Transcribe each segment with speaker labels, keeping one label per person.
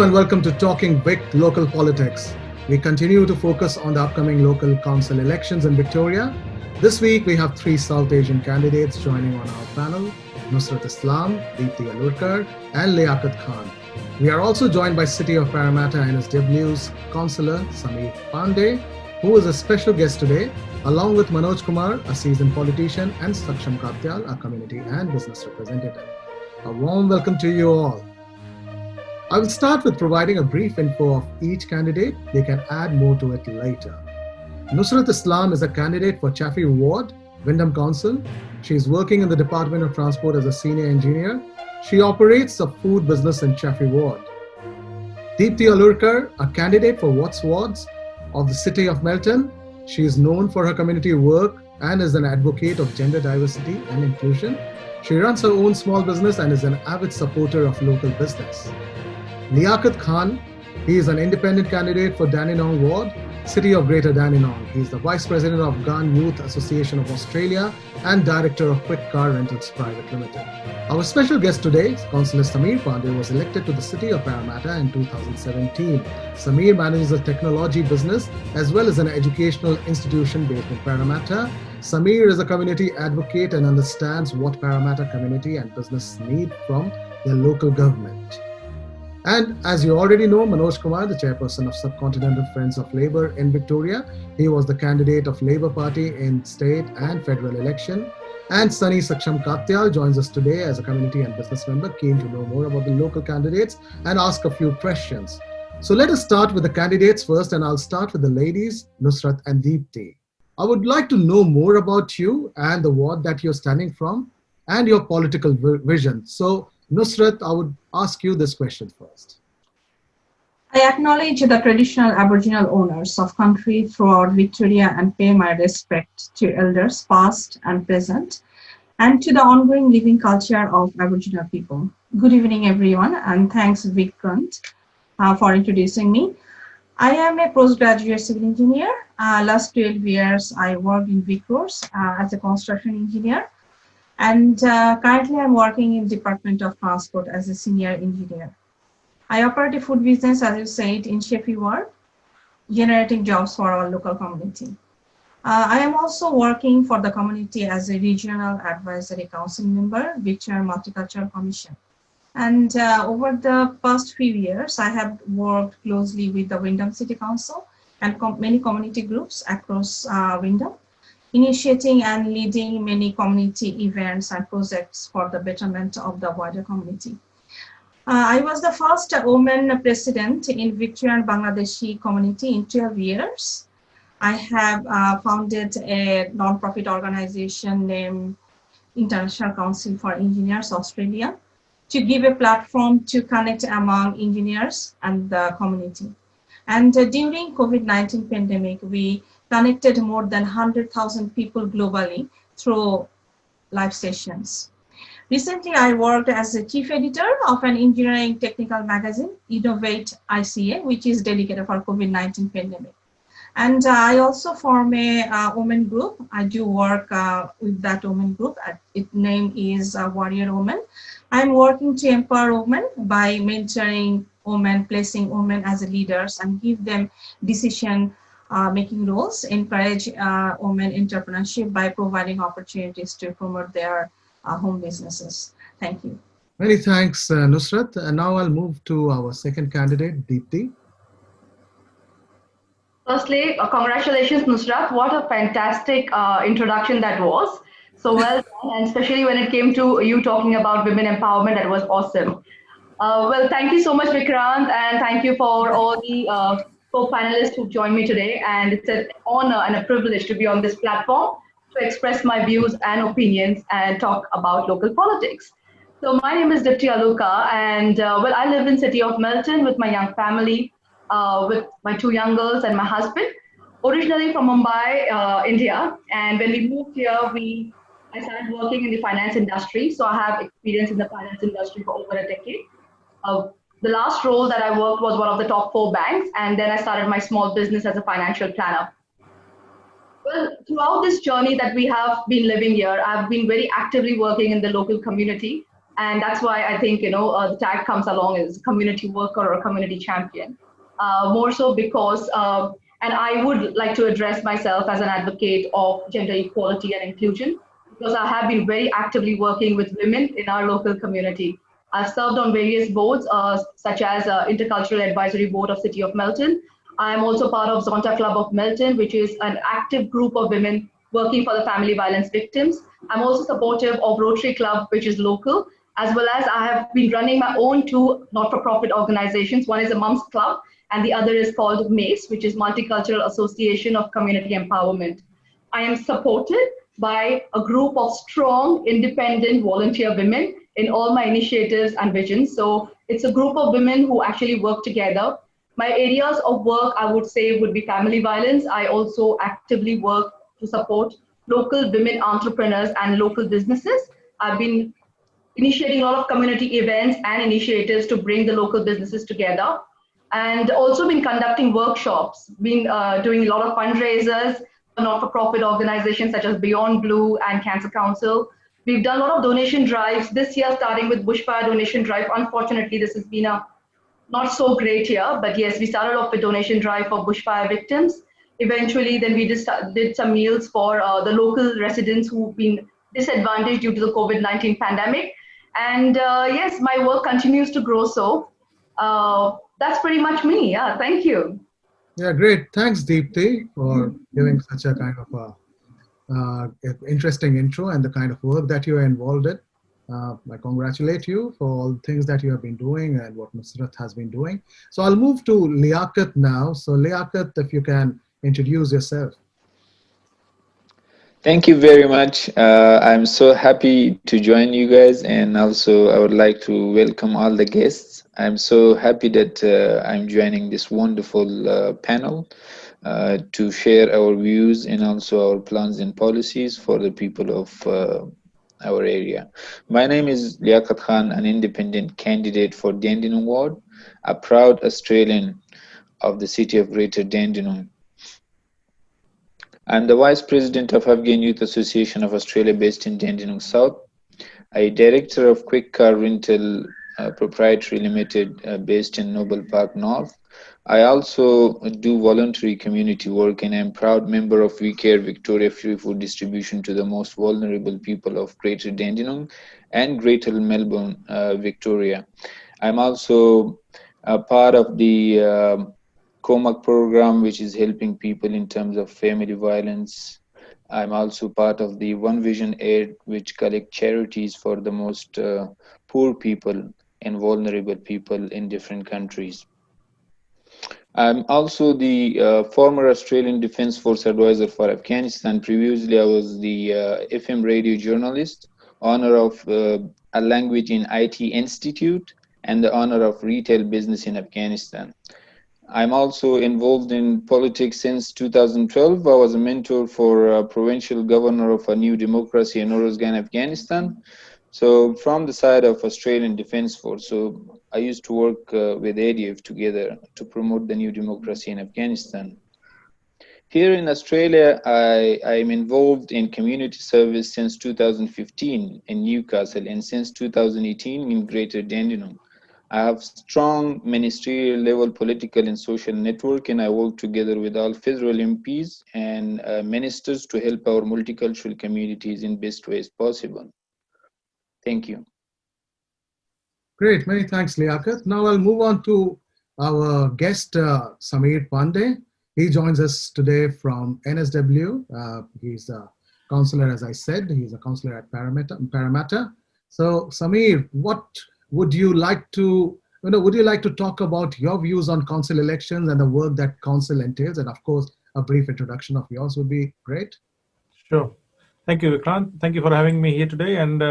Speaker 1: and welcome to Talking Vic Local Politics. We continue to focus on the upcoming local council elections in Victoria. This week we have three South Asian candidates joining on our panel: Nusrat Islam, Deepti, Alurkar, and Liaqat Khan. We are also joined by City of Paramatta NSW's councillor Sameer Pandey, who is a special guest today, along with Manoj Kumar, a seasoned politician, and Saksham Katyal, a community and business representative. A warm welcome to you all. I will start with providing a brief info of each candidate. They can add more to it later. Nusrat Islam is a candidate for Chaffey Ward, Wyndham Council. She is working in the Department of Transport as a senior engineer. She operates a food business in Chaffey Ward. Deepti Alurkar, a candidate for Watts Wards of the City of Melton. She is known for her community work and is an advocate of gender diversity and inclusion. She runs her own small business and is an avid supporter of local business. Liaqat Khan, he is an independent candidate for Dandenong Ward, City of Greater Dandenong. He is the Vice President of Gun Youth Association of Australia and Director of Quick Car Rentals Private Limited. Our special guest today, Councillor Samir Pandey, was elected to the City of Paramatta in 2017. Samir manages a technology business as well as an educational institution based in Paramatta. Samir is a community advocate and understands what Paramatta community and business need from their local government. And as you already know, Manoj Kumar, the chairperson of Subcontinental Friends of Labour in Victoria. He was the candidate of Labour Party in state and federal election. And Sunny Saksham Katyal joins us today as a community and business member, keen to know more about the local candidates and ask a few questions. So let us start with the candidates first, and I'll start with the ladies, Nusrat and Deepti. I would like to know more about you and the ward that you're standing from and your political vision. So Nusrat, I would ask you this question first.
Speaker 2: I acknowledge the traditional Aboriginal owners of country throughout Victoria and pay my respect to elders past and present and to the ongoing living culture of Aboriginal people. Good evening, everyone, and thanks, Vikrant, for introducing me. I am a postgraduate civil engineer. Last 12 years, I worked in Vikrant as a construction engineer. And currently I'm working in Department of Transport as a senior engineer. I operate a food business, as you said, in Chaffey Ward, generating jobs for our local community. I am also working for the community as a regional advisory council member, Victoria Multicultural Commission. And over the past few years, I have worked closely with the Wyndham City Council and many community groups across Wyndham, initiating and leading many community events and projects for the betterment of the wider community. I was the first woman president in Victorian Bangladeshi community in 12 years. I have founded a non-profit organization named International Council for Engineers Australia to give a platform to connect among engineers and the community. And during COVID-19 pandemic, we connected more than 100,000 people globally through live sessions. Recently, I worked as a chief editor of an engineering technical magazine, Innovate ICA, which is dedicated for COVID-19 pandemic. And I also form a women group. I do work with that women group. Its name is Warrior Women. I'm working to empower women by mentoring women, placing women as leaders and give them decision making roles, encourage women entrepreneurship by providing opportunities to promote their home businesses. Thank you.
Speaker 1: Many thanks, Nusrat. And now I'll move to our second candidate, Deepti.
Speaker 3: Firstly, congratulations, Nusrat. What a fantastic introduction that was. So well done, and especially when it came to you talking about women empowerment, that was awesome. Well, thank you so much, Vikrant, and thank you for all the co-panelists who joined me today. And it's an honor and a privilege to be on this platform to express my views and opinions and talk about local politics. So my name is Deepti Alurkar, and well, I live in city of Melton with my young family, with my two young girls and my husband. Originally from Mumbai, India, and when we moved here, I started working in the finance industry. So I have experience in the finance industry for over a decade. The last role that I worked was one of the top 4 banks, and then I started my small business as a financial planner. Well, throughout this journey that we have been living here, I've been very actively working in the local community And that's why I think, the tag comes along as community worker or community champion. More so because, and I would like to address myself as an advocate of gender equality and inclusion, because I have been very actively working with women in our local community. I've served on various boards, such as Intercultural Advisory Board of City of Melton. I am also part of Zonta Club of Melton, which is an active group of women working for the family violence victims. I'm also supportive of Rotary Club, which is local, as well as I have been running my own two not-for-profit organizations. One is a Mums Club, and the other is called MACE, which is Multicultural Association of Community Empowerment. I am supported by a group of strong, independent volunteer women in all my initiatives and visions. So it's a group of women who actually work together. My areas of work, I would say, would be family violence. I also actively work to support local women entrepreneurs and local businesses. I've been initiating a lot of community events and initiatives to bring the local businesses together, and also been conducting workshops, been doing a lot of fundraisers for not-for-profit organizations such as Beyond Blue and Cancer Council. We've done a lot of donation drives this year, starting with bushfire donation drive. Unfortunately, this has been a not so great year, but yes, we started off with donation drive for bushfire victims. Eventually, then we just did some meals for the local residents who've been disadvantaged due to the COVID-19 pandemic. And yes, my work continues to grow. So that's pretty much me. Yeah, thank you.
Speaker 1: Yeah, great. Thanks, Deepti, for giving such a kind of interesting intro and the kind of work that you are involved in. I congratulate you for all the things that you have been doing and what Nusrat has been doing. So I'll move to Liaqat now. So Liaqat, if you can introduce yourself.
Speaker 4: Thank you very much. I'm so happy to join you guys, and also I would like to welcome all the guests. I'm so happy that I'm joining this wonderful panel to share our views and also our plans and policies for the people of our area. My name is Liaqat Khan, an independent candidate for Dandenong Ward, a proud Australian of the city of Greater Dandenong. I'm the Vice President of Afghan Youth Association of Australia based in Dandenong South, a Director of Quick Car Rental Proprietary Limited based in Noble Park North. I also do voluntary community work, and I'm a proud member of We Care Victoria Free Food Distribution to the most vulnerable people of Greater Dandenong and Greater Melbourne, Victoria. I'm also a part of the COMAC program, which is helping people in terms of family violence. I'm also part of the One Vision Aid, which collect charities for the most poor people and vulnerable people in different countries. I'm also the former Australian Defence Force Advisor for Afghanistan. Previously, I was the FM radio journalist, owner of a language in IT institute, and the owner of retail business in Afghanistan. I'm also involved in politics since 2012. I was a mentor for provincial governor of a new democracy in Uruzgan, Afghanistan. So from the side of Australian Defence Force, so I used to work with ADF together to promote the new democracy in Afghanistan. Here in Australia, I'm involved in community service since 2015 in Newcastle, and since 2018 in Greater Dandenong. I have strong ministerial level political and social network, and I work together with all federal MPs and ministers to help our multicultural communities in best ways possible. Thank you.
Speaker 1: Great, many thanks, Liaqat. Now I'll move on to our guest, Sameer Pandey. He joins us today from NSW. He's a councillor, as I said. He's a councillor at Paramatta. So, Sameer, what would you like to, would you like to talk about your views on council elections and the work that council entails? And of course, a brief introduction of yours would be great.
Speaker 5: Sure. Thank you, Vikrant. Thank you for having me here today, and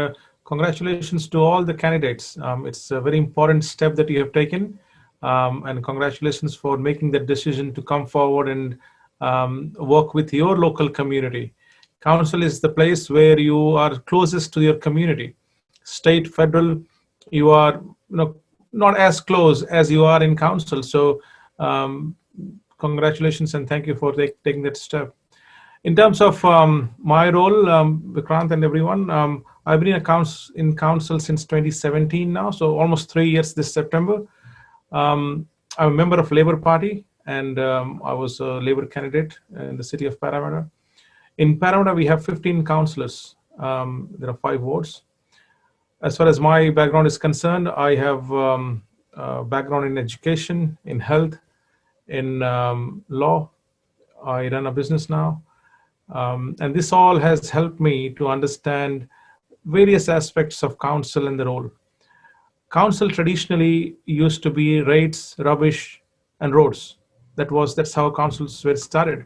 Speaker 5: congratulations to all the candidates. It's a very important step that you have taken, and congratulations for making that decision to come forward and work with your local community. Council is the place where you are closest to your community. State, federal, you are not as close as you are in council. So congratulations and thank you for taking that step. In terms of my role, Vikrant and everyone, I've been in council since 2017 now, so almost 3 years this September. I'm a member of Labour Party, and I was a Labour candidate in the city of Paramatta. In Paramatta, we have 15 councillors. There are 5 wards. As far as my background is concerned, I have background in education, in health, in law. I run a business now. And this all has helped me to understand various aspects of council and the role. Council traditionally used to be rates, rubbish, and roads. That's how councils were started.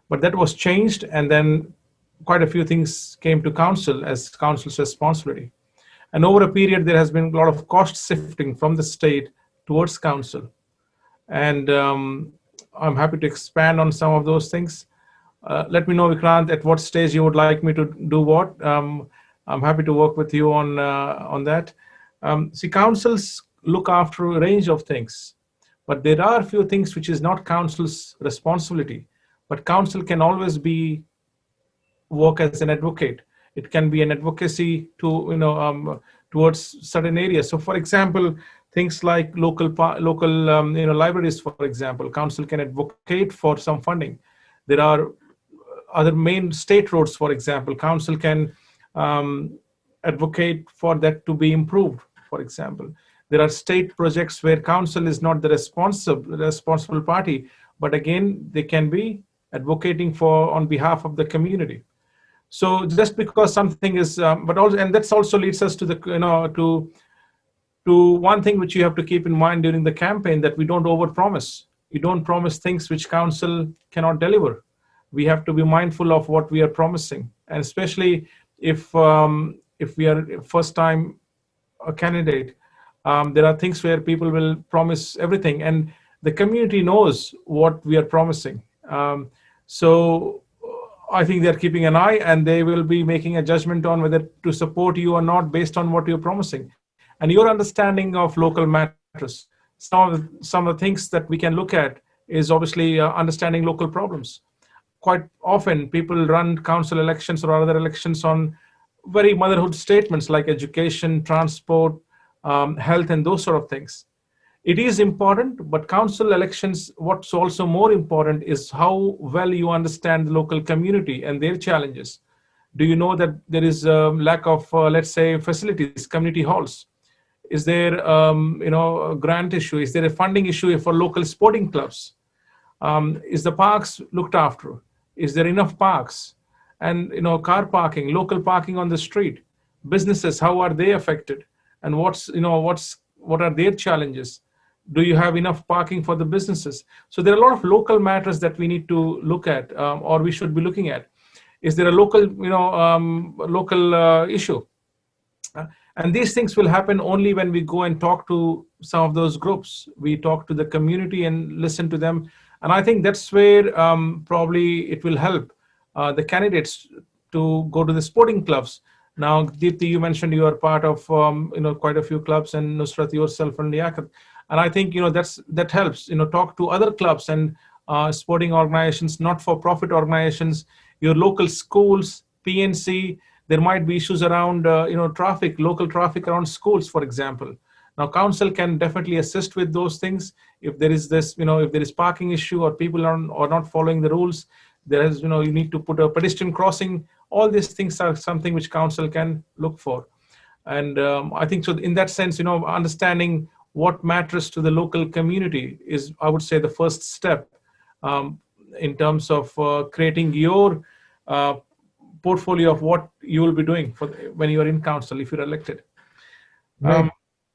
Speaker 5: But that was changed, and then quite a few things came to council as council's responsibility. And over a period, there has been a lot of cost shifting from the state towards council. And I'm happy to expand on some of those things. Let me know, Vikrant, at what stage you would like me to do what. I'm happy to work with you on that. See, councils look after a range of things, but there are a few things which is not council's responsibility. But council can always work as an advocate. It can be an advocacy to towards certain areas. So, for example, things like local libraries, for example, council can advocate for some funding. There are other main state roads, for example, council can advocate for that to be improved, for example. There are state projects where council is not the responsible party, but again, they can be advocating for on behalf of the community. So just because something is, and that also leads us to the, to one thing which you have to keep in mind during the campaign, that we don't overpromise. We don't promise things which council cannot deliver. We have to be mindful of what we are promising, and especially if we are first time a candidate, there are things where people will promise everything, and the community knows what we are promising. So I think they're keeping an eye, and they will be making a judgment on whether to support you or not based on what you're promising. And your understanding of local matters. Some of the things that we can look at is obviously understanding local problems. Quite often people run council elections or other elections on very motherhood statements like education, transport, health, and those sort of things. It is important, but council elections, what's also more important is how well you understand the local community and their challenges. Do you know that there is a lack of, let's say, facilities, community halls? Is there, a grant issue? Is there a funding issue for local sporting clubs? Is the parks looked after? Is there enough parks? And, car parking, local parking on the street, businesses, how are they affected? And what are their challenges? Do you have enough parking for the businesses? So there are a lot of local matters that we need to look at, or we should be looking at. Is there a local, issue? And these things will happen only when we go and talk to some of those groups. We talk to the community and listen to them. And I think that's where probably it will help the candidates to go to the sporting clubs. Now, Deepti, you mentioned you are part of quite a few clubs, and Nusrat yourself and Liaqat. And I think that helps. Talk to other clubs and sporting organizations, not-for-profit organizations, your local schools, PNC. There might be issues around traffic, local traffic around schools, for example. Now, council can definitely assist with those things. If there is this, if there is parking issue or people are not following the rules, there is, you need to put a pedestrian crossing. All these things are something which council can look for. And I think so in that sense, understanding what matters to the local community is, I would say, the first step in terms of creating your portfolio of what you will be doing when you are in council, if you're elected.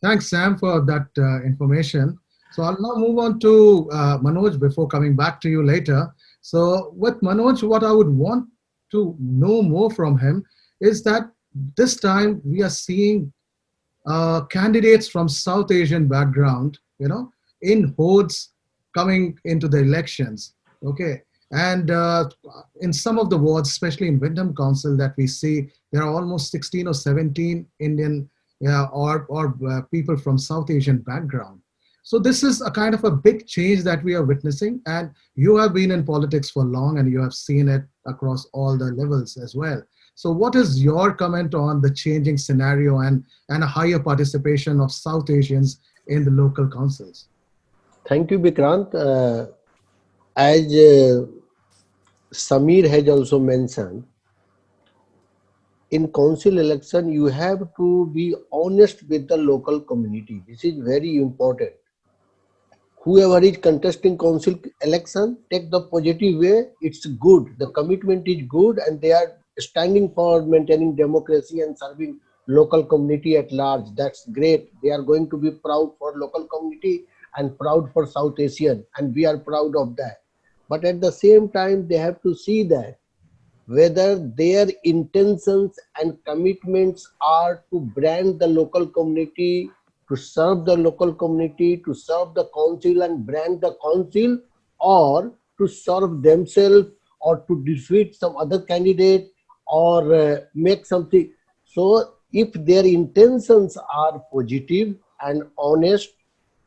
Speaker 1: Thanks, Sam, for that information. So I'll now move on to Manoj before coming back to you later. So with Manoj, what I would want to know more from him is that this time we are seeing candidates from South Asian background, in hordes coming into the elections. Okay. And in some of the wards, especially in Windham Council, that we see, there are almost 16 or 17 Indian or people from South Asian background. So this is a kind of a big change that we are witnessing, and you have been in politics for long and you have seen it across all the levels as well. So what is your comment on the changing scenario and a higher participation of South Asians in the local councils?
Speaker 6: Thank you, Vikrant. As Sameer has also mentioned, in council election, you have to be honest with the local community. This is very important. Whoever is contesting council election, take the positive way. It's good. The commitment is good, and they are standing for maintaining democracy and serving local community at large. That's great. They are going to be proud for local community and proud for South Asian, and we are proud of that. But at the same time, they have to see that whether their intentions and commitments are to brand the local community, to serve the local community, to serve the council and brand the council, or to serve themselves, or to defeat some other candidate, or make something. So if their intentions are positive and honest,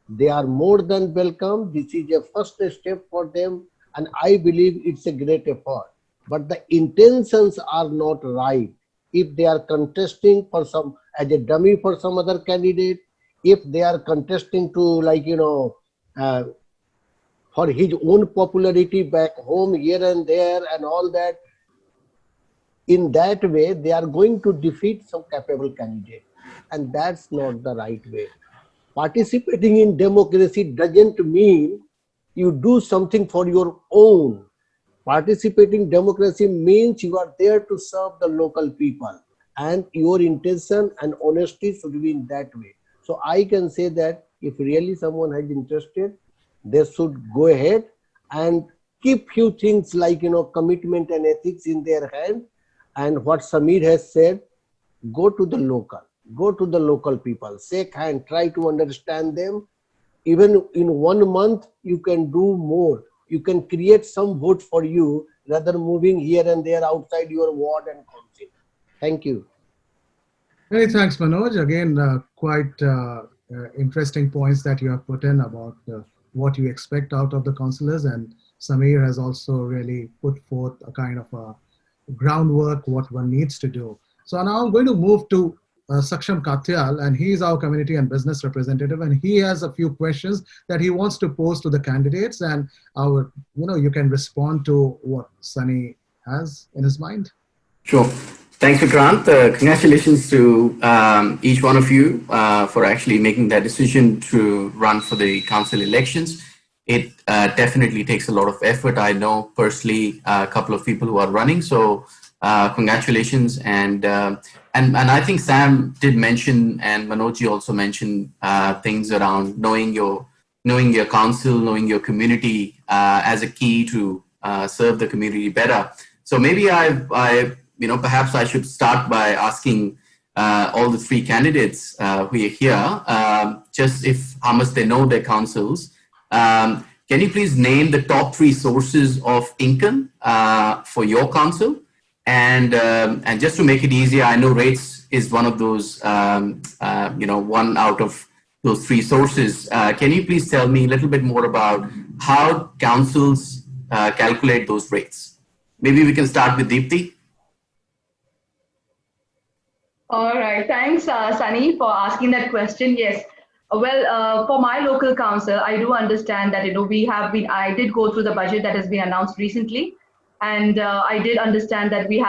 Speaker 6: they are more than welcome. This is a first step for them, and I believe it's a great effort. But the intentions are not right. If they are contesting for some, as a dummy for some other candidate, if they are contesting to, for his own popularity back home, here and there and all that, in that way, they are going to defeat some capable candidate. And that's not the right way. Participating in democracy doesn't mean you do something for your own. Participating democracy means you are there to serve the local people, and your intention and honesty should be in that way. So I can say that if really someone is interested, they should go ahead and keep few things like, commitment and ethics in their hand. And what Sameer has said, go to the local people, shake hand, try to understand them. Even in 1 month, you can do more. You can create some vote for you rather than moving here and there outside your ward and council. Thank you.
Speaker 1: Many thanks, Manoj. Again, quite interesting points that you have put in about what you expect out of the councillors, and Sameer has also really put forth a kind of a groundwork what one needs to do. So now I'm going to move to Saksham Katyal, and he is our community and business representative, and he has a few questions that he wants to pose to the candidates, and you can respond to what Sunny has in his mind.
Speaker 7: Sure. Thanks, Vikrant. Congratulations to each one of you for actually making that decision to run for the council elections. It definitely takes a lot of effort. I know personally a couple of people who are running, so congratulations. And I think Sam did mention, and Manoj also mentioned things around knowing your council, knowing your community as a key to serve the community better. So maybe perhaps I should start by asking all the three candidates who are here, just how much they know their councils. Can you please name the top 3 sources of income for your council? And just to make it easier, I know rates is one of those, one out of those 3 sources. Can you please tell me a little bit more about how councils calculate those rates? Maybe we can start with Deepti.
Speaker 3: All right. Thanks, Sunny, for asking that question. Yes. Well, for my local council, I do understand that, I did go through the budget that has been announced recently. And I did understand that we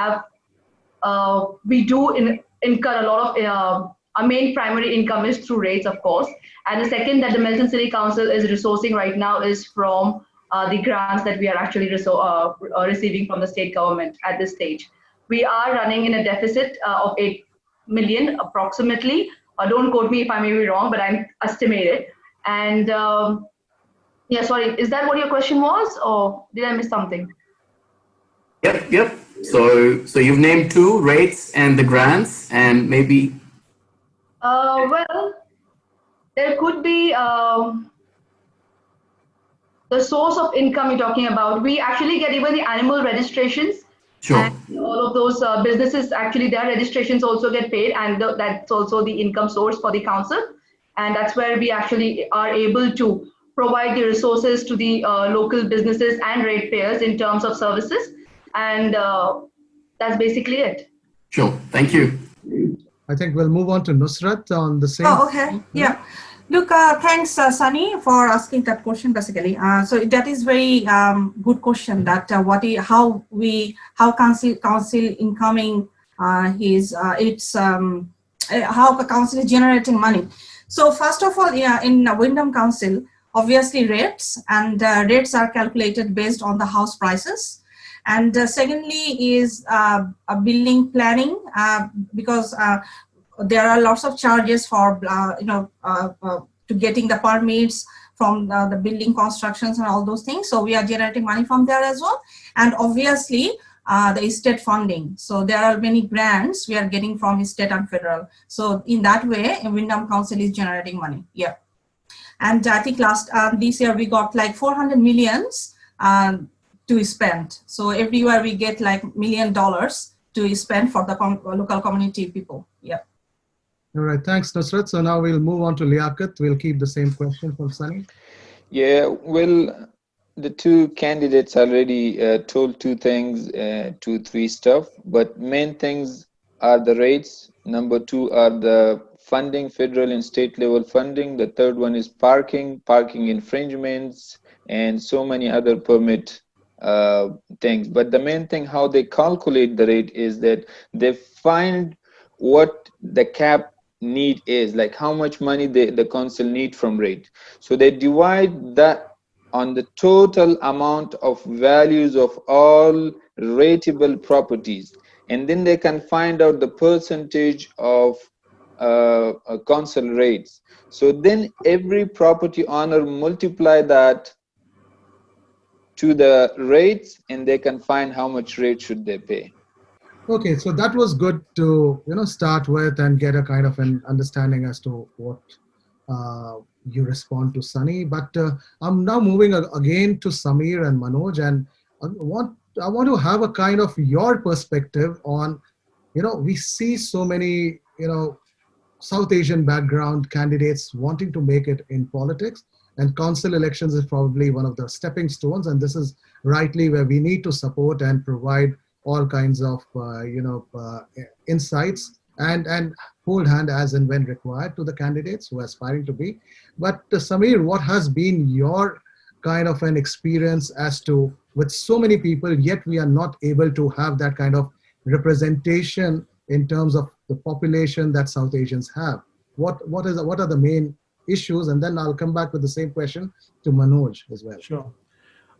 Speaker 3: do incur a lot of, our main primary income is through rates, of course. And the second that the Melton City Council is resourcing right now is from the grants that we are actually receiving from the state government at this stage. We are running in a deficit of 8 million approximately. Don't quote me if I may be wrong, but I'm estimated. And yeah, sorry, is that what your question was, or did I miss something?
Speaker 7: Yep. So you've named 2 rates and the grants, and maybe.
Speaker 3: Well, there could be the source of income you're talking about. We actually get even the animal registrations.
Speaker 7: Sure.
Speaker 3: And all of those businesses, actually their registrations also get paid, and that's also the income source for the council. And that's where we actually are able to provide the resources to the local businesses and ratepayers in terms of services. And that's basically it.
Speaker 7: Sure. Thank you.
Speaker 1: I think we'll move on to Nusrat on the same.
Speaker 2: Oh, okay. Yeah. Look, thanks, Sunny, for asking that question. Basically, so that is very good question. That how council incoming how the council is generating money. So first of all, yeah, in Wyndham Council, obviously rates, and rates are calculated based on the house prices. And secondly is a building planning, because there are lots of charges for to getting the permits from the building constructions and all those things. So we are generating money from there as well. And obviously the state funding. So there are many grants we are getting from state and federal. So in that way, Wyndham Council is generating money. Yeah. And I think this year we got like 400 millions to spend. So every year we get like $1 million to spend for the local community people. Yeah.
Speaker 1: All right, thanks, Nusrat. So now we'll move on to Liaqat. We'll keep the same question from Sunny.
Speaker 4: Yeah, well, the two candidates already told two things, 2-3 stuff, but main things are the rates. Number two are the funding, federal and state level funding. The third one is parking infringements, and so many other permit things. But the main thing, how they calculate the rate, is that they find what the cap need is, like how much money the council need from rate. So they divide that on the total amount of values of all rateable properties, and then they can find out the percentage of council rates. So then every property owner multiply that to the rates, and they can find how much rate should they pay.
Speaker 1: Okay, so that was good to start with and get a kind of an understanding as to what you respond to, Sunny. But I'm now moving again to Sameer and Manoj, and I want to have a kind of your perspective on, we see so many South Asian background candidates wanting to make it in politics, and council elections is probably one of the stepping stones, and this is rightly where we need to support and provide all kinds of insights and hold hand as and when required to the candidates who are aspiring to be. But Sameer, what has been your kind of an experience as to, with so many people, yet we are not able to have that kind of representation in terms of the population that South Asians have? What are the main issues? And then I'll come back with the same question to Manoj as well.
Speaker 5: Sure.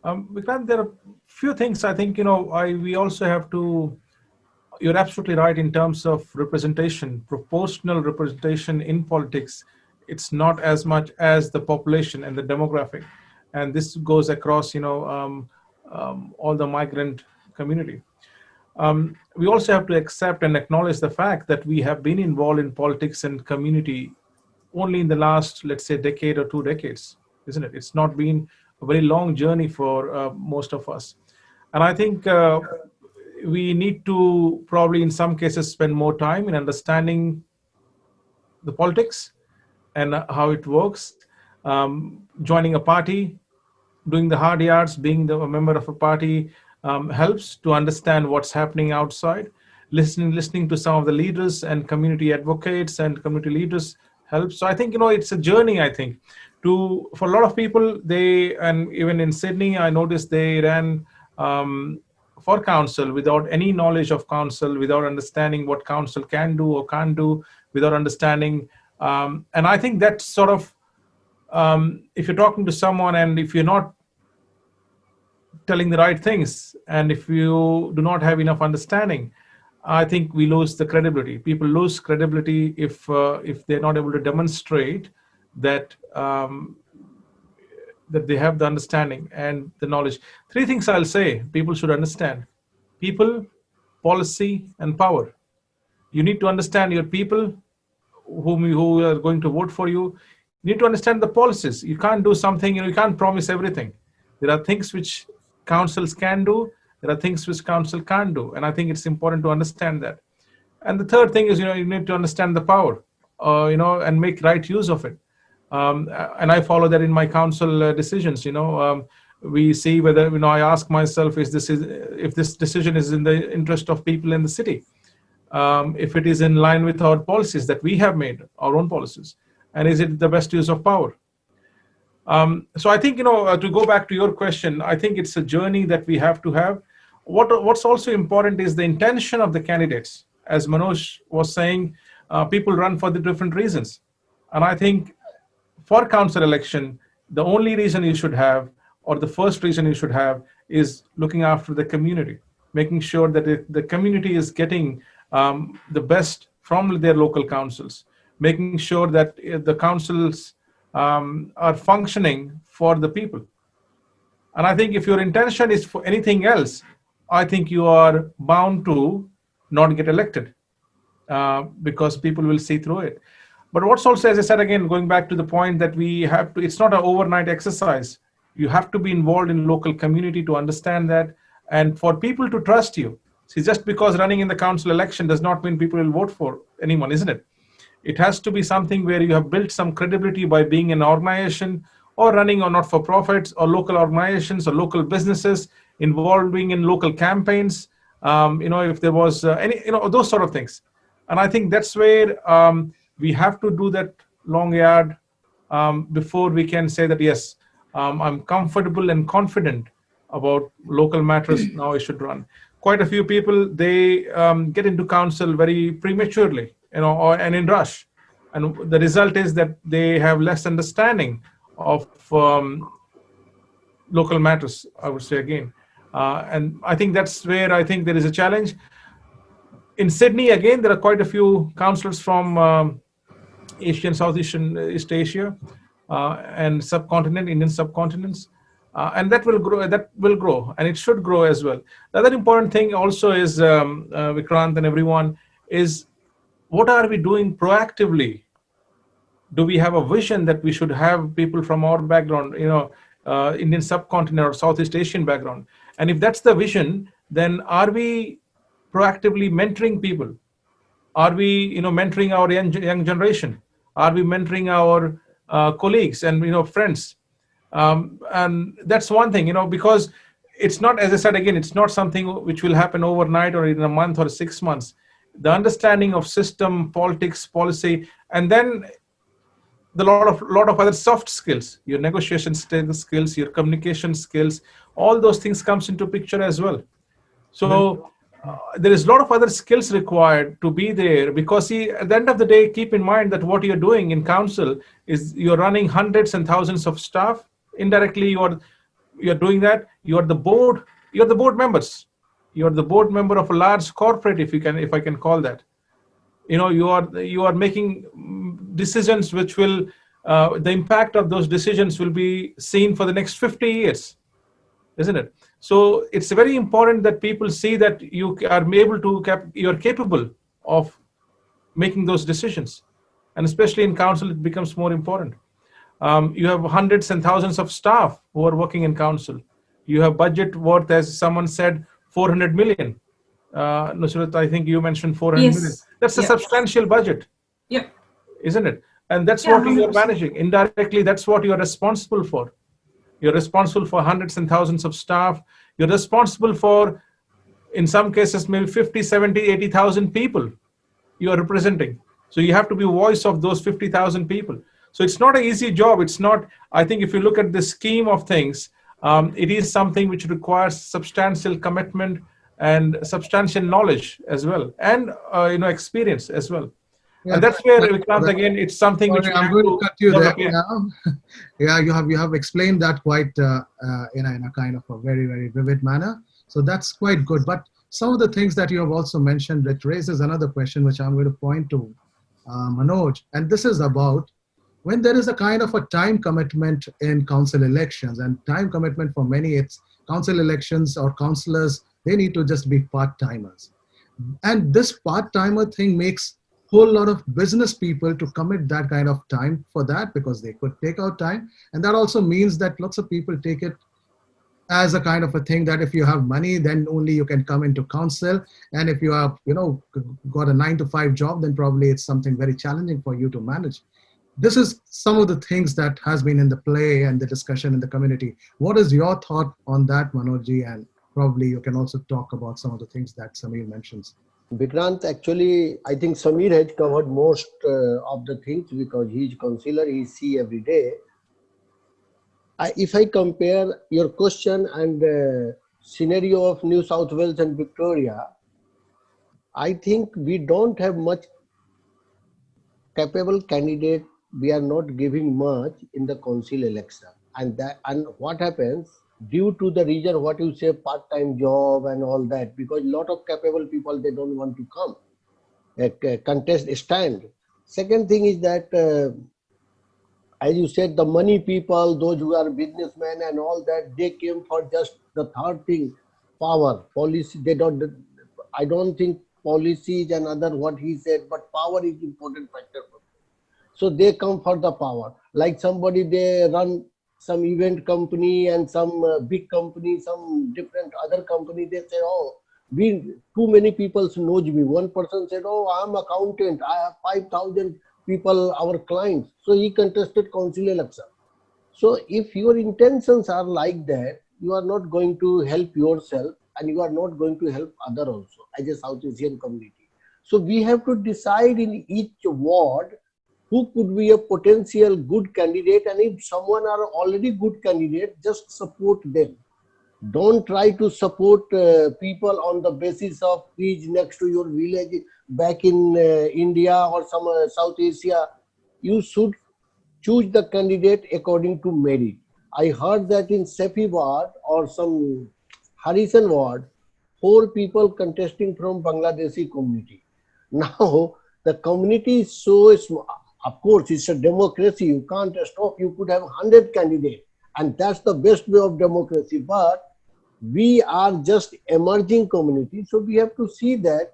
Speaker 5: Vikrant, there are few things I think, we also have to, you're absolutely right in terms of representation, proportional representation in politics. It's not as much as the population and the demographic. And this goes across, all the migrant community. We also have to accept and acknowledge the fact that we have been involved in politics and community only in the last, let's say, decade or 2 decades, isn't it? It's not been a very long journey for most of us. And I think we need to probably in some cases spend more time in understanding the politics and how it works, joining a party, doing the hard yards, being a member of a party helps to understand what's happening outside. Listening to some of the leaders and community advocates and community leaders helps. So I think, it's a journey, I think. For a lot of people, and even in Sydney, I noticed they ran for council without any knowledge of council, without understanding what council can do or can't do, without understanding. And I think that's sort of, if you're talking to someone and if you're not telling the right things, and if you do not have enough understanding, I think we lose the credibility. People lose credibility if they're not able to demonstrate that that they have the understanding and the knowledge. 3 things I'll say people should understand: people, policy, and power. You need to understand your people who are going to vote for you. You need to understand the policies. You can't do something, you can't promise everything. There are things which councils can do. There are things which council can't do. And I think it's important to understand that. And the third thing is, you need to understand the power, and make right use of it. And I follow that in my council decisions. We see whether, I ask myself, if this decision is in the interest of people in the city, if it is in line with our policies that we have made, our own policies, and is it the best use of power? So I think, to go back to your question, I think it's a journey that we have to have. What's also important is the intention of the candidates. As Manoj was saying, people run for the different reasons. And I think for council election, the only reason you should have, or the first reason you should have, is looking after the community, making sure that the community is getting the best from their local councils, making sure that the councils are functioning for the people. And I think if your intention is for anything else, I think you are bound to not get elected because people will see through it. But what's also, as I said, again, going back to the point that we have to, it's not an overnight exercise. You have to be involved in local community to understand that, and for people to trust you. See, just because running in the council election does not mean people will vote for anyone, isn't it? It has to be something where you have built some credibility by being an organization or running on not-for-profits or local organizations or local businesses, involving in local campaigns, if there was any, those sort of things. And I think that's where we have to do that long yard before we can say that, yes, I'm comfortable and confident about local matters, now I should run. Quite a few people, they get into council very prematurely, and in rush. And the result is that they have less understanding of local matters, I would say again. And I think that's where I think there is a challenge. In Sydney, again, there are quite a few councillors from Asia and Southeast Asia and subcontinent, Indian subcontinents. And that will grow, and it should grow as well. The other important thing also is, Vikrant and everyone, is what are we doing proactively? Do we have a vision that we should have people from our background, Indian subcontinent or Southeast Asian background? And if that's the vision, then are we proactively mentoring people? Are we, mentoring our young generation? Are we mentoring our colleagues and, friends? And that's one thing, because it's not, as I said again, it's not something which will happen overnight or in a month or 6 months. The understanding of system, politics, policy, and then the lot of other soft skills, your negotiation skills, your communication skills, all those things comes into picture as well. So there is a lot of other skills required to be there, because at the end of the day, keep in mind that what you're doing in council is you're running hundreds and thousands of staff. Indirectly, you're doing that. You're the board members. You're the board member of a large corporate, if I can call that. You are making decisions which will, the impact of those decisions will be seen for the next 50 years, isn't it? So it's very important that people see that you are able to, you're capable of making those decisions. And especially in council, it becomes more important. You have hundreds and thousands of staff who are working in council. You have budget worth, as someone said, 400 million. Nusrat, I think you mentioned 400 million. That's a substantial budget, isn't it? And that's what you are managing. Indirectly, that's what you are responsible for. You're responsible for hundreds and thousands of staff. You're responsible for, in some cases, maybe 50, 70, 80,000 people you are representing. So you have to be a voice of those 50,000 people. So it's not an easy job. It's not, I think if you look at the scheme of things, it is something which requires substantial commitment and substantial knowledge as well, and experience as well. Yeah, and that's where, Vikrant, again, it's something which
Speaker 1: I'm going to cut you there now. Yeah, you have explained that quite in a kind of a very, very vivid manner. So that's quite good. But some of the things that you have also mentioned, which raises another question, which I'm going to point to Manoj, and this is about when there is a kind of a time commitment in council elections, and time commitment for many, it's council elections or councillors, they need to just be part-timers. And this part-timer thing makes whole lot of business people to commit that kind of time for that, because they could take out time. And that also means that lots of people take it as a kind of a thing that if you have money, then only you can come into council. And if you have, got a 9-to-5 job, then probably it's something very challenging for you to manage. this is some of the things that has been in the play and the discussion in the community. What is your thought on that, Manojji? And probably you can also talk about some of the things that Sameer mentions.
Speaker 6: Vikrant, actually, I think Sameer has covered most of the things because he is councillor, he see every day. If I compare your question and scenario of New South Wales and Victoria, I think we don't have much capable candidate. We are not giving much in the council election, and what happens due to the reason what you say, part-time job and all that, because a lot of capable people, they don't want to come contest stand. Second thing is that as you said, the money people, those who are businessmen and all that, they came for just the third thing, power, policy. They don't, I don't think policies and other what he said, but power is important factor for them. So they come for the power. Like somebody, they run some event company and some big company, some different other company, they say, oh, too many people knows me. One person said, oh, I'm accountant, I have 5,000 people, our clients. So he contested council election. So if your intentions are like that, you are not going to help yourself and you are not going to help other also as a South Asian community. So we have to decide in each ward who could be a potential good candidate, and if someone are already good candidate, just support them. Don't try to support people on the basis of which next to your village back in India or some South Asia. You should choose the candidate according to merit. I heard that in Chaffey ward or some Harrison ward, 4 people contesting from Bangladeshi community. Now the community is so small. Of course, it's a democracy. You can't stop. You could have 100 candidates, and that's the best way of democracy. But we are just emerging community, so we have to see that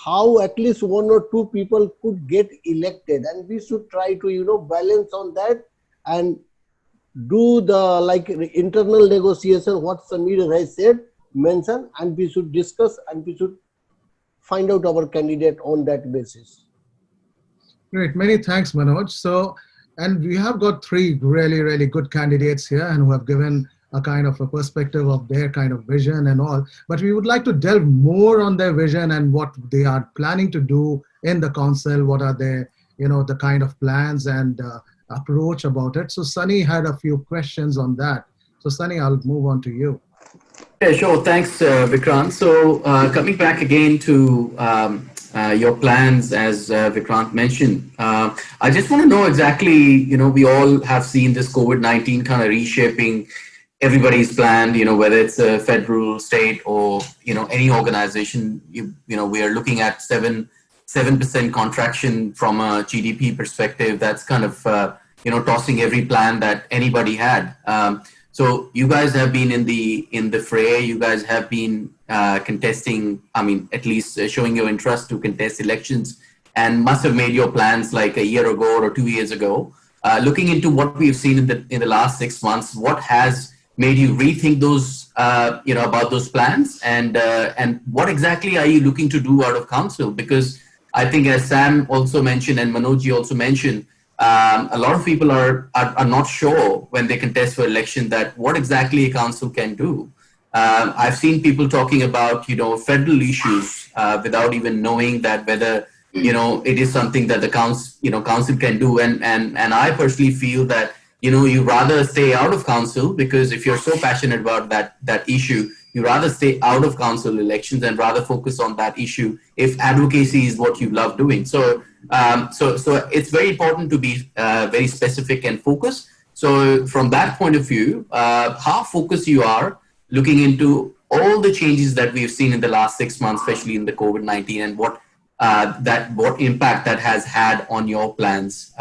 Speaker 6: how at least 1 or 2 people could get elected, and we should try to balance on that and do the like internal negotiation. What Sameer has said, mention, and we should discuss and we should find out our candidate on that basis.
Speaker 1: Great, many thanks, Manoj. So, and we have got 3 really, really good candidates here and who have given a kind of a perspective of their kind of vision and all, but we would like to delve more on their vision and what they are planning to do in the council. What are their, the kind of plans and approach about it. So Sunny had a few questions on that. So Sunny, I'll move on to you.
Speaker 7: Yeah, sure. Thanks, Vikrant. So coming back again to your plans, as Vikrant mentioned, I just want to know exactly, we all have seen this COVID-19 kind of reshaping everybody's plan, whether it's a federal, state, or, any organization. We are looking at 7% contraction from a GDP perspective. That's kind of, tossing every plan that anybody had. So you guys have been in the fray. You guys have been contesting, at least showing your interest to contest elections, and must have made your plans like a year ago or 2 years ago. Looking into what we've seen in the last 6 months, what has made you rethink those, about those plans, and what exactly are you looking to do out of council? Because I think, as Sam also mentioned and Manoj also mentioned, a lot of people are not sure when they contest for election that what exactly a council can do. I've seen people talking about federal issues without even knowing that whether it is something that the council can do, and I personally feel that you rather stay out of council, because if you're so passionate about that issue, you rather stay out of council elections and rather focus on that issue if advocacy is what you love doing. So it's very important to be very specific and focused. So from that point of view, how focused you are looking into all the changes that we've seen in the last 6 months, especially in the COVID-19, and what impact that has had on your plans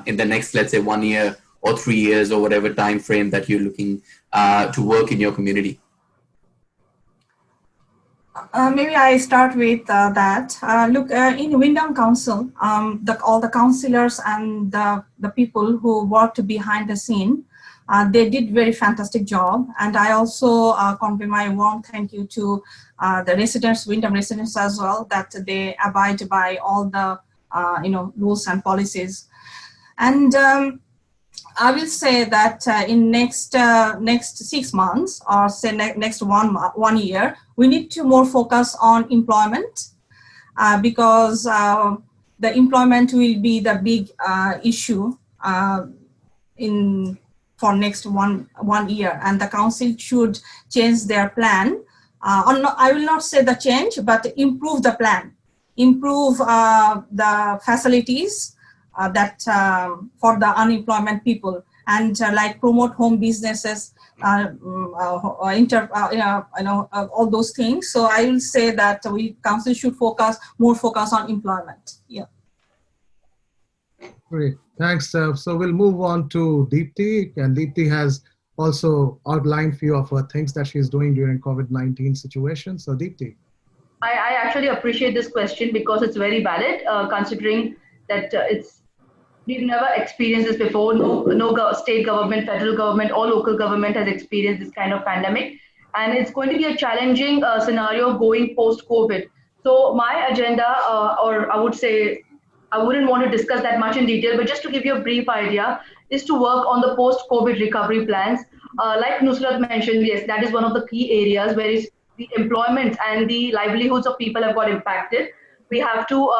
Speaker 7: in the next, let's say, 1 year or 3 years or whatever time frame that you're looking to work in your community.
Speaker 2: Maybe I start with that. Look, in Wyndham Council, all the councillors and the people who worked behind the scene, they did very fantastic job. And I also convey my warm thank you to the residents, Wyndham residents as well, that they abide by all the rules and policies. And I will say that in next 6 months, or say next 1 year, we need to more focus on employment, because the employment will be the big issue for next one year, and the council should change their plan. I will not say the change, but improve the plan, improve the facilities that for the unemployment people, and like promote home businesses, all those things. So I will say that council should more focus on employment. Yeah.
Speaker 1: Great, thanks. So we'll move on to Deepti, and Deepti has also outlined few of her things that she's doing during COVID-19 situation. So Deepti.
Speaker 3: I actually appreciate this question because it's very valid, considering that we've never experienced this before. No state government, federal government, or local government has experienced this kind of pandemic, and it's going to be a challenging scenario going post-COVID. So my agenda, or I would say, I wouldn't want to discuss that much in detail, but just to give you a brief idea, is to work on the post-COVID recovery plans. Like Nusrat mentioned, yes, that is one of the key areas where the employment and the livelihoods of people have got impacted. We have to,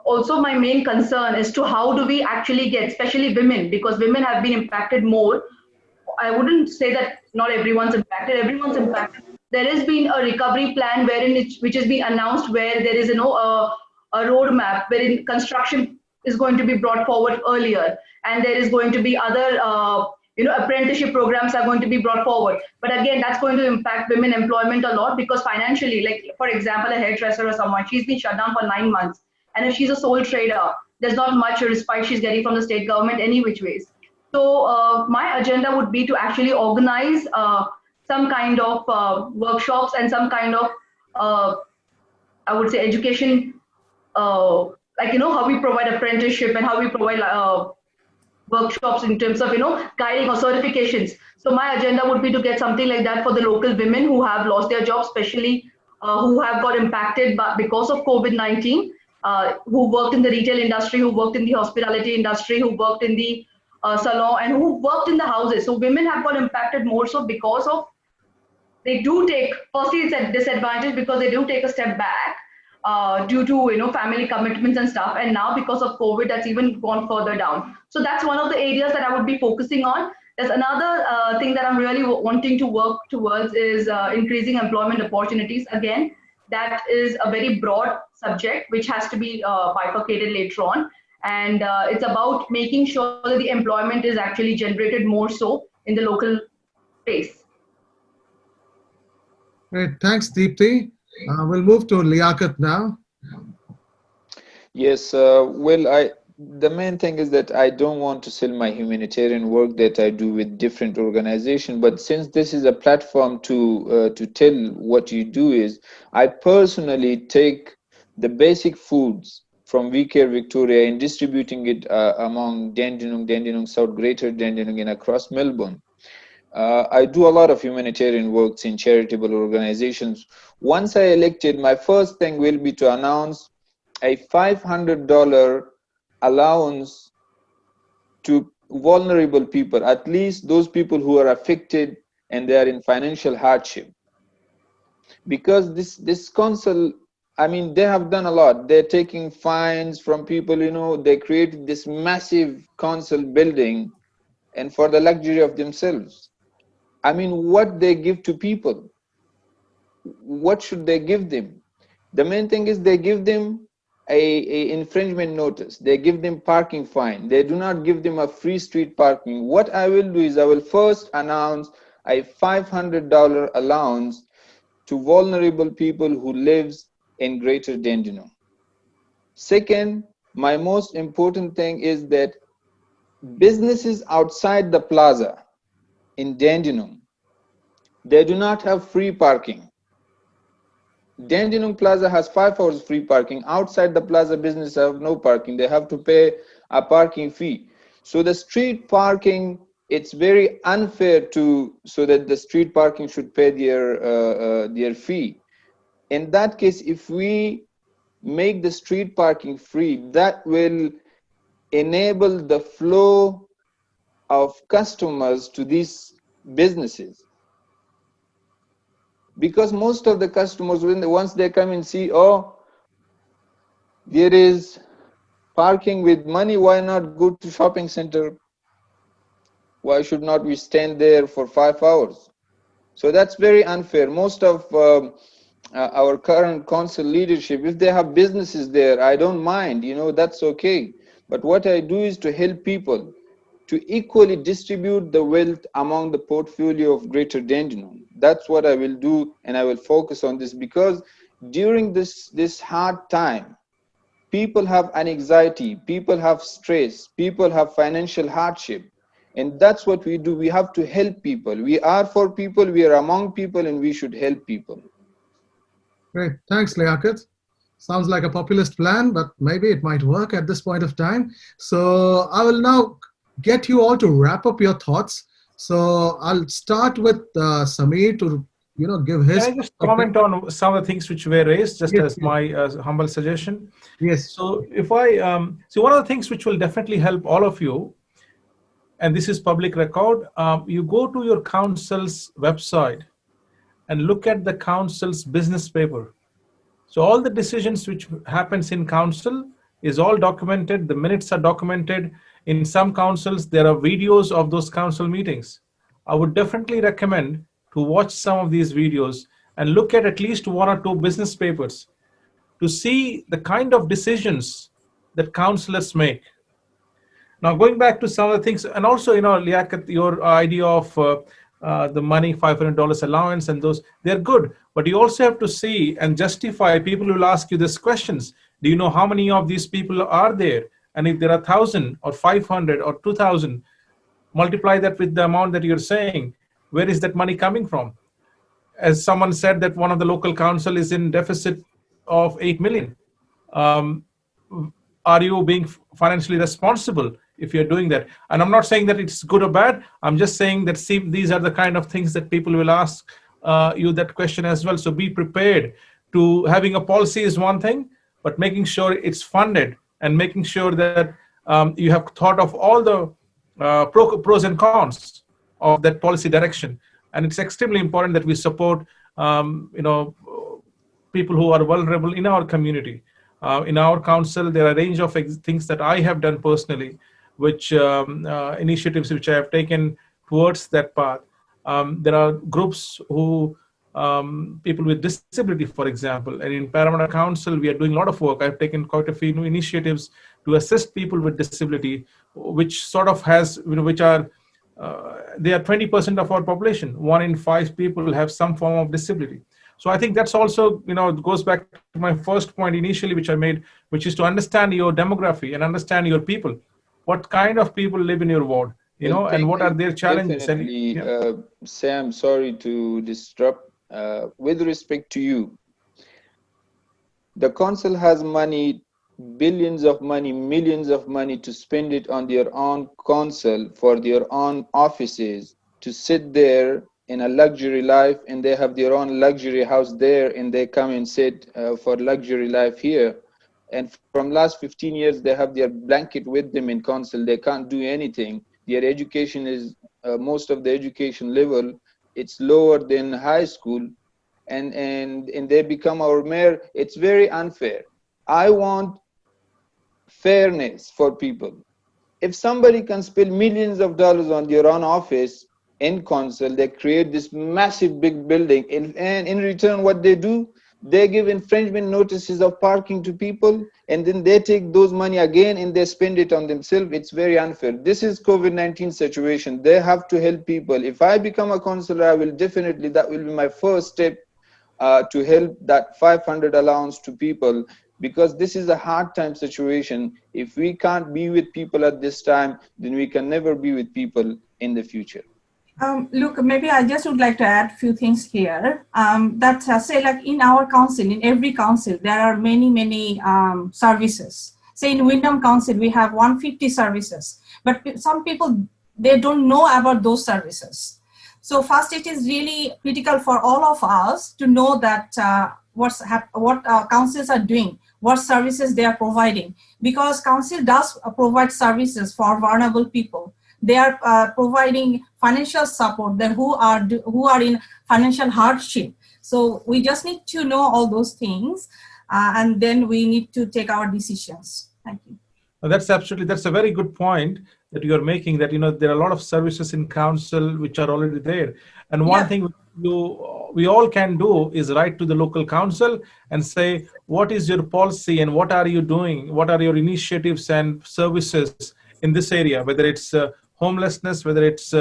Speaker 3: also my main concern is to how do we actually get, especially women, because women have been impacted more. I wouldn't say that not everyone's impacted, everyone's impacted. There has been a recovery plan which has been announced, where there is a roadmap wherein construction is going to be brought forward earlier, and there is going to be other apprenticeship programs are going to be brought forward. But again, that's going to impact women employment a lot, because financially, like for example, a hairdresser or someone, she's been shut down for 9 months, and if she's a sole trader, there's not much respite she's getting from the state government any which ways. So my agenda would be to actually organize some kind of workshops and some kind of I would say education, like how we provide apprenticeship and how we provide workshops in terms of guiding or certifications. So my agenda would be to get something like that for the local women who have lost their jobs, especially who have got impacted because of COVID-19, who worked in the retail industry, who worked in the hospitality industry, who worked in the salon, and who worked in the houses. So women have got impacted more so because of, they do take, firstly it's a disadvantage because they do take a step back due to family commitments and stuff, and now because of COVID that's even gone further down. So that's one of the areas that I would be focusing on. There's another thing that I'm really wanting to work towards is increasing employment opportunities. Again, that is a very broad subject which has to be bifurcated later on, and it's about making sure that the employment is actually generated more so in the local space.
Speaker 1: Great, thanks Deepti. We'll move to Liaqat now.
Speaker 4: Yes, the main thing is that I don't want to sell my humanitarian work that I do with different organizations, but since this is a platform to tell what you do, is I personally take the basic foods from WeCare Victoria and distributing it among Dandenong South, Greater Dandenong, and across Melbourne. I do a lot of humanitarian works in charitable organizations. Once I elected, my first thing will be to announce a $500 allowance to vulnerable people, at least those people who are affected and they are in financial hardship. Because this council, I mean, they have done a lot. They're taking fines from people, they created this massive council building and for the luxury of themselves. I mean, what they give to people, what should they give them? The main thing is they give them a infringement notice. They give them parking fine. They do not give them a free street parking. What I will do is I will first announce a $500 allowance to vulnerable people who lives in Greater Dandenong. Second, my most important thing is that businesses outside the plaza in Dandenong, they do not have free parking. Dandenong Plaza has 5 hours free parking. Outside the plaza, businesses have no parking. They have to pay a parking fee. So the street parking, it's very unfair so that the street parking should pay their fee. In that case, if we make the street parking free, that will enable the flow of customers to these businesses. Because most of the customers, once they come and see, oh, there is parking with money, why not go to shopping center? Why should not we stand there for 5 hours? So that's very unfair. Most of our current council leadership, if they have businesses there, I don't mind, that's okay. But what I do is to help people to equally distribute the wealth among the portfolio of Greater Dandenong. That's what I will do, and I will focus on this, because during this hard time, people have anxiety, people have stress, people have financial hardship. And that's what we do. We have to help people. We are for people, we are among people, and we should help people.
Speaker 1: Great. Thanks, Liaqat. Sounds like a populist plan, but maybe it might work at this point of time. So I will now get you all to wrap up your thoughts. So I'll start with Sameer to give his.
Speaker 5: Can I just comment on some of the things which were raised, just
Speaker 1: Yes,
Speaker 5: as my humble suggestion?
Speaker 1: Yes.
Speaker 5: So if I so one of the things which will definitely help all of you, and this is public record, you go to your council's website and look at the council's business paper. So all the decisions which happens in council is all documented. The minutes are documented. In some councils, there are videos of those council meetings. I would definitely recommend to watch some of these videos and look at least 1 or 2 business papers to see the kind of decisions that councillors make. Now, going back to some of the things, and also, Liaqat, your idea of the money, $500 allowance, and those, they're good. But you also have to see and justify. People will ask you these questions. Do you know how many of these people are there? And if there are 1,000 or 500 or 2,000, multiply that with the amount that you're saying. Where is that money coming from? As someone said, that one of the local council is in deficit of 8 million. Are you being financially responsible if you're doing that? And I'm not saying that it's good or bad. I'm just saying that, see, these are the kind of things that people will ask you that question as well. So be prepared. To having a policy is one thing, but making sure it's funded and making sure that you have thought of all the pros and cons of that policy direction. And it's extremely important that we support people who are vulnerable in our community. In our council, there are a range of things that I have done personally, which initiatives which I have taken towards that path. There are groups who, people with disability, for example, and in Paramatta Council, we are doing a lot of work. I've taken quite a few new initiatives to assist people with disability, which sort of has, which are, they are 20% of our population. 1 in 5 people have some form of disability. So I think that's also, it goes back to my first point initially, which I made, which is to understand your demography and understand your people. What kind of people live in your ward, and what are their challenges?
Speaker 4: Definitely, Sam, sorry to disrupt. With respect to you, the council has money, billions of money, millions of money to spend it on their own council, for their own offices, to sit there in a luxury life, and they have their own luxury house there, and they come and sit for luxury life here. And from last 15 years, they have their blanket with them in council. They can't do anything. Their education is, most of the education level, it's lower than high school, and they become our mayor. It's very unfair. I want fairness for people. If somebody can spend millions of dollars on their own office in council, they create this massive big building, and in return, what they do, they give infringement notices of parking to people, and then they take those money again and they spend it on themselves. It's very unfair. This is COVID-19 situation. They have to help people. If I become a councillor, I will definitely, that will be my first step to help that 500 allowance to people, because this is a hard time situation. If we can't be with people at this time, then we can never be with people in the future.
Speaker 2: Look, maybe I just would like to add a few things here. Say, like in our council, in every council, there are many services. Say in Wyndham Council, we have 150 services, but some people, they don't know about those services. So first, it is really critical for all of us to know that what councils are doing, what services they are providing, because council does provide services for vulnerable people. They are providing financial support that who are in financial hardship. So we just need to know all those things, and then we need to take our decisions. Thank you.
Speaker 5: That's a very good point that you are making, that, there are a lot of services in council which are already there. And one thing we all can do is write to the local council and say, what is your policy and what are you doing? What are your initiatives and services in this area, whether it's homelessness, whether it's,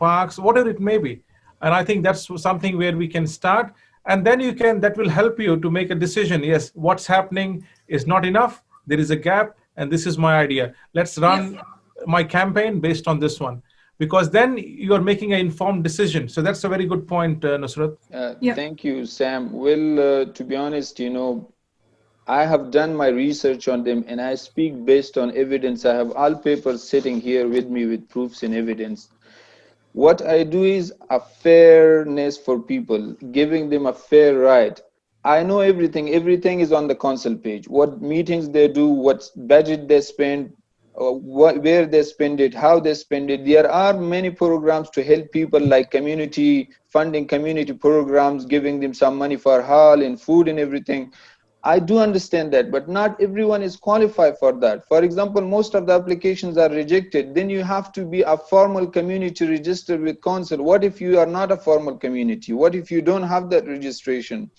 Speaker 5: parks, whatever it may be. And I think that's something where we can start. And then that will help you to make a decision. Yes, what's happening is not enough. There is a gap, and this is my idea. Let's run my campaign based on this one, because then you are making an informed decision. So that's a very good point, Nusrat.
Speaker 4: Thank you, Sam. Well, to be honest, I have done my research on them, and I speak based on evidence. I have all papers sitting here with me with proofs and evidence. What I do is a fairness for people, giving them a fair right. I know everything. Everything is on the council page. What meetings they do, what budget they spend, where they spend it, how they spend it. There are many programs to help people, like community funding, community programs, giving them some money for hall and food and everything. I do understand that, but not everyone is qualified for that. For example, most of the applications are rejected. Then you have to be a formal community registered with council. What if you are not a formal community? What if you don't have that registration?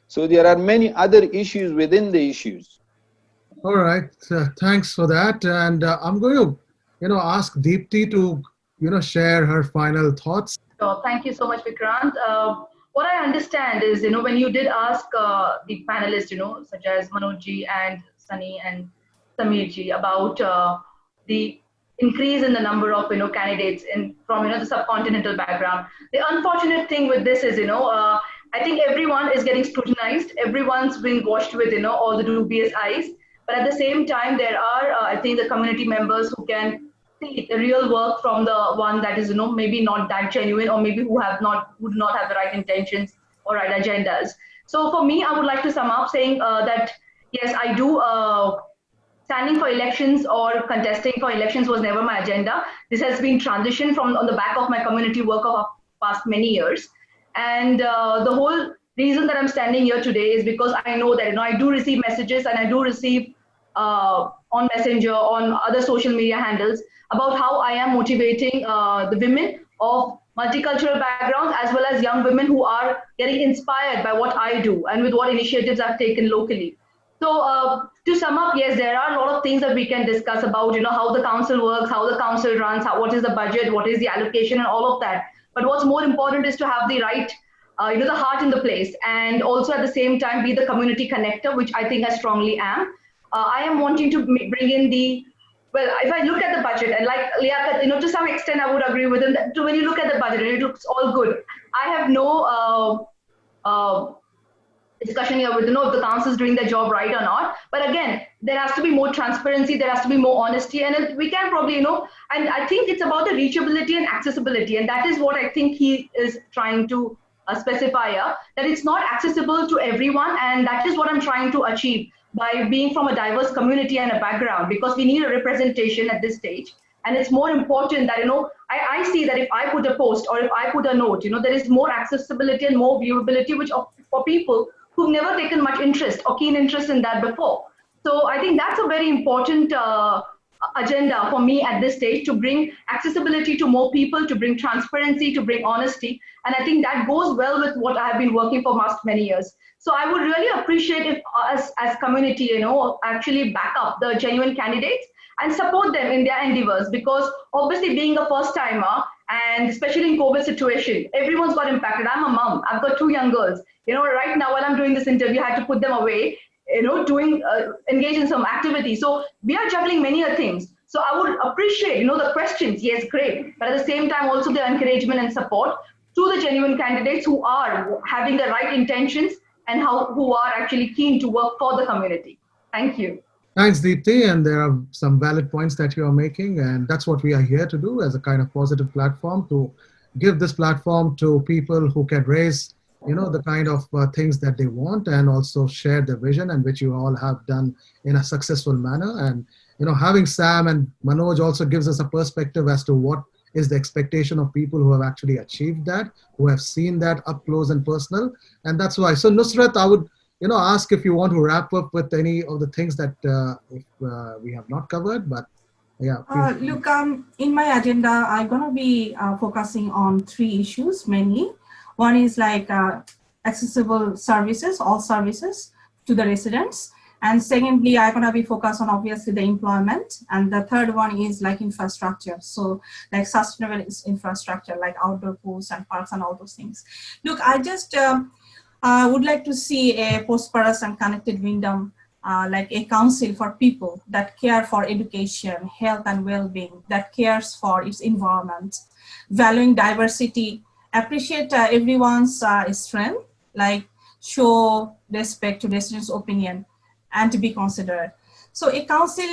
Speaker 4: So there are many other issues within the issues.
Speaker 1: All right, thanks for that. And I'm going to, ask Deepti to, share her final thoughts.
Speaker 3: So thank you so much, Vikrant. What I understand is, when you did ask the panelists, such as Manoj and Sunny and Sameer about the increase in the number of, candidates from, the subcontinental background. The unfortunate thing with this is, I think everyone is getting scrutinized. Everyone's being watched with, all the dubious eyes. But at the same time, there are, I think, the community members who can see the real work from the one that is, maybe not that genuine, or maybe who do not have the right intentions or right agendas. So for me, I would like to sum up saying that, yes, I do, standing for elections or contesting for elections was never my agenda. This has been transitioned from on the back of my community work of past many years. And the whole reason that I'm standing here today is because I know that I do receive messages, and I do receive on Messenger, on other social media handles, about how I am motivating the women of multicultural backgrounds, as well as young women who are getting inspired by what I do and with what initiatives I've taken locally. So to sum up, yes, there are a lot of things that we can discuss about, how the council works, how the council runs, what is the budget, what is the allocation, and all of that. But what's more important is to have the right, the heart in the place, and also at the same time be the community connector, which I think I strongly am. I am wanting to bring in if I look at the budget, and like Liaqat, to some extent I would agree with him that when you look at the budget, it looks all good. I have no discussion here with, if the council is doing their job right or not. But again, there has to be more transparency, there has to be more honesty, and we can probably, and I think it's about the reachability and accessibility. And that is what I think he is trying to specify here, that it's not accessible to everyone. And that is what I'm trying to achieve by being from a diverse community and a background, because we need a representation at this stage. And it's more important that, I see that if I put a post or if I put a note, there is more accessibility and more viewability, which for people who've never taken much interest or keen interest in that before. So I think that's a very important agenda for me at this stage, to bring accessibility to more people, to bring transparency, to bring honesty. And I think that goes well with what I have been working for past many years. So I would really appreciate if us as community, actually back up the genuine candidates and support them in their endeavors, because obviously being a first timer, and especially in COVID situation, everyone's got impacted. I'm a mom, I've got 2 young girls. Right now while I'm doing this interview, I had to put them away, engage in some activity. So we are juggling many things. So I would appreciate, the questions, yes, great. But at the same time, also the encouragement and support to the genuine candidates who are having the right intentions and who are actually keen to work for the community. Thank you.
Speaker 1: Thanks, Deepti. And there are some valid points that you are making. And that's what we are here to do, as a kind of positive platform, to give this platform to people who can raise the kind of things that they want, and also share the vision, and which you all have done in a successful manner. And having Sam and Manoj also gives us a perspective as to what is the expectation of people who have actually achieved that, who have seen that up close and personal. And that's why. So Nusrat, I would ask if you want to wrap up with any of the things that we have not covered, but yeah.
Speaker 2: Look, in my agenda, I'm going to be focusing on 3 issues mainly. One is like accessible services, all services to the residents. And secondly, I'm going to be focused on obviously the employment. And the third one is like infrastructure. So like sustainable infrastructure, like outdoor pools and parks and all those things. Look, I just would like to see a prosperous and connected Wyndham, like a council for people that care for education, health and well-being, that cares for its environment, valuing diversity, appreciate everyone's strength, like show respect to residents' opinion, and to be considerate. So a council,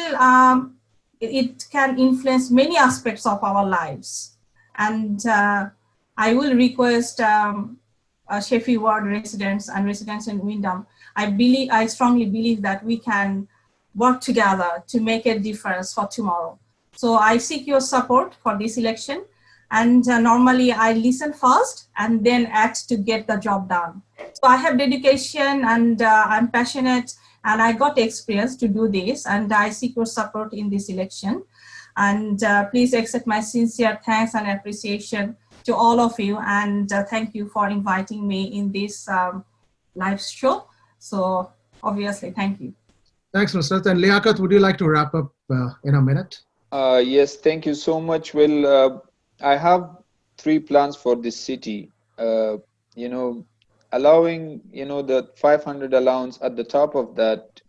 Speaker 2: it can influence many aspects of our lives. And I will request Chaffey ward residents and residents in Wyndham, I strongly believe that we can work together to make a difference for tomorrow. So I seek your support for this election. And normally I listen first and then act to get the job done. So I have dedication and I'm passionate, and I got experience to do this, and I seek your support in this election. And please accept my sincere thanks and appreciation to all of you. And thank you for inviting me in this live show. So obviously, thank you.
Speaker 1: Thanks, Nusrat. And Liaqat, would you like to wrap up in a minute?
Speaker 4: Yes, thank you so much. Well, I have 3 plans for this city. Allowing, the 500 allowance at the top of that.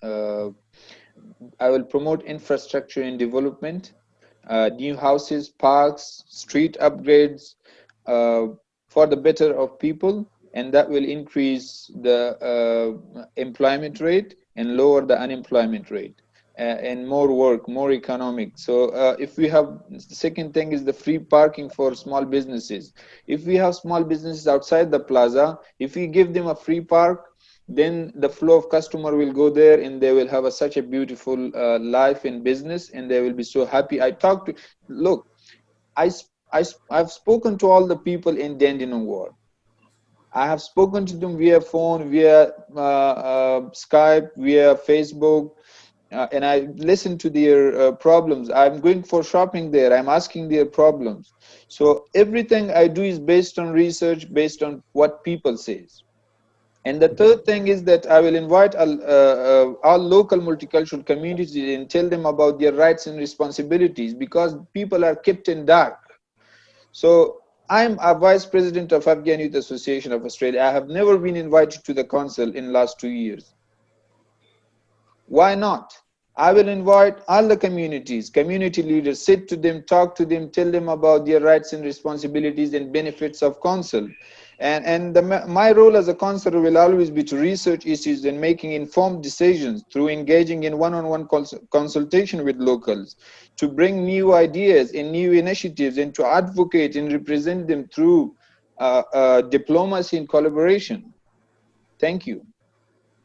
Speaker 4: I will promote infrastructure and development, new houses, parks, street upgrades for the better of people, and that will increase the employment rate and lower the unemployment rate. And more work, more economic. So if we have, the second thing is the free parking for small businesses. If we have small businesses outside the plaza, if we give them a free park, then the flow of customer will go there, and they will have such a beautiful life in business, and they will be so happy. I've spoken to all the people in Dandenong ward. I have spoken to them via phone, via Skype, via Facebook, and I listen to their problems. I'm going for shopping there. I'm asking their problems. So everything I do is based on research, based on what people say. And the third thing is that I will invite all local multicultural communities and tell them about their rights and responsibilities, because people are kept in dark. So I'm a vice president of Afghan Youth Association of Australia. I have never been invited to the council in the last 2 years. Why not? I will invite all the community leaders, sit to them, talk to them, tell them about their rights and responsibilities and benefits of council. And my role as a councillor will always be to research issues and making informed decisions through engaging in one-on-one consultation with locals, to bring new ideas and new initiatives, and to advocate and represent them through diplomacy and collaboration. Thank you.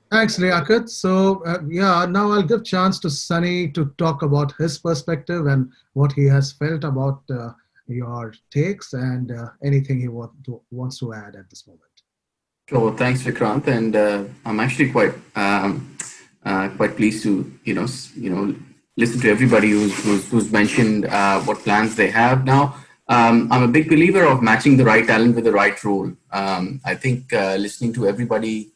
Speaker 1: Thanks, Liaqat. So now I'll give chance to Sunny to talk about his perspective and what he has felt about your takes and anything he wants to add at this moment.
Speaker 7: Sure, thanks, Vikrant, and I'm actually quite pleased to listen to everybody who's mentioned what plans they have now. I'm a big believer of matching the right talent with the right role. I think listening to everybody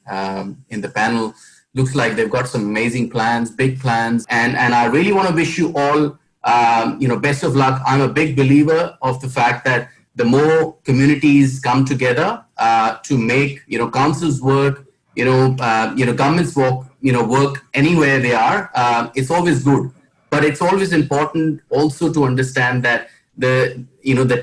Speaker 7: in the panel looks like they've got some amazing plans, big plans, and I really want to wish you all best of luck. I'm a big believer of the fact that the more communities come together to make councils work, governments work anywhere they are, it's always good. But it's always important also to understand that the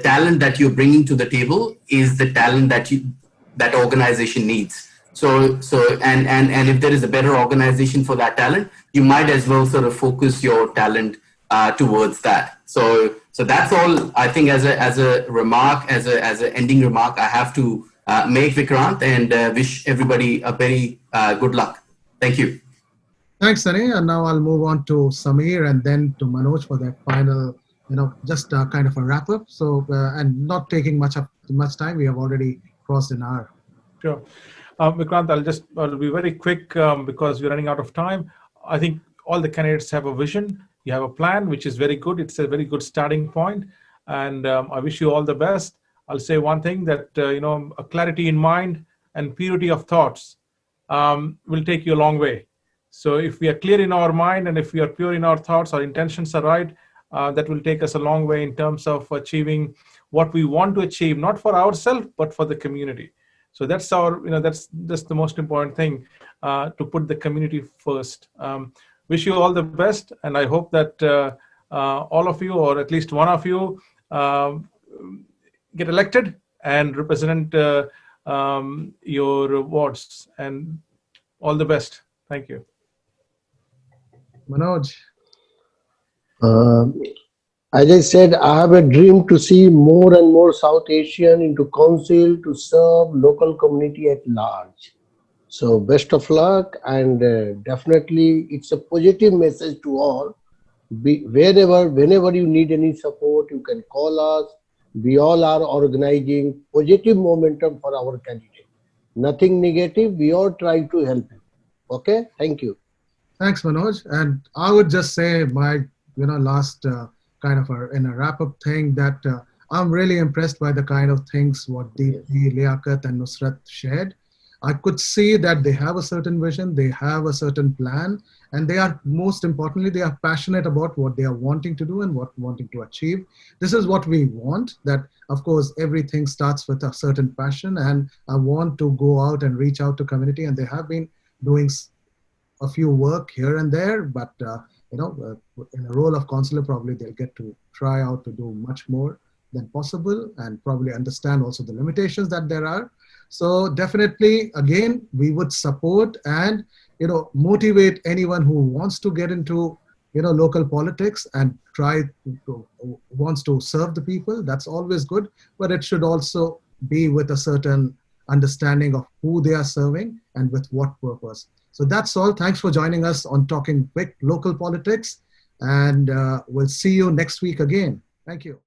Speaker 7: talent that you're bringing to the table is the talent that organization needs. So and if there is a better organization for that talent, you might as well sort of focus your talent towards that. So that's all I think as a remark, as an ending remark, I have to make Vikrant and wish everybody a very good luck. Thank you.
Speaker 1: Thanks, Sunny. And now I'll move on to Sameer and then to Manoj for their final, just kind of a wrap up. So, and not taking much time. We have already crossed an hour.
Speaker 5: Sure. Vikrant, I'll be very quick because we're running out of time. I think all the candidates have a vision. You have a plan, which is very good. It's a very good starting point. And I wish you all the best. I'll say one thing that, a clarity in mind and purity of thoughts will take you a long way. So if we are clear in our mind and if we are pure in our thoughts, our intentions are right, that will take us a long way in terms of achieving what we want to achieve, not for ourselves, but for the community. So that's that's the most important thing, to put the community first. Wish you all the best, and I hope that all of you, or at least one of you, get elected and represent your wards. And all the best. Thank you.
Speaker 1: Manoj.
Speaker 6: As I said, I have a dream to see more and more South Asian into council to serve local community at large. So best of luck, and definitely it's a positive message to all. Whenever you need any support, you can call us. We all are organizing positive momentum for our candidate. Nothing negative. We all try to help you. Okay. Thank you.
Speaker 1: Thanks, Manoj. And I would just say my, last kind of in a wrap-up thing that I'm really impressed by the kind of things what Deepti, Liaqat, and Nusrat shared. I could see that they have a certain vision, they have a certain plan, and they are, most importantly, they are passionate about what they are wanting to do and what wanting to achieve. This is what we want, that of course everything starts with a certain passion, and I want to go out and reach out to community, and they have been doing a few work here and there, but in a role of councillor, probably they'll get to try out to do much more than possible, and probably understand also the limitations that there are. So definitely, again, we would support and motivate anyone who wants to get into local politics and wants to serve the people. That's always good, but it should also be with a certain understanding of who they are serving and with what purpose. So that's all. Thanks for joining us on Talking Big Local Politics, and we'll see you next week again. Thank you.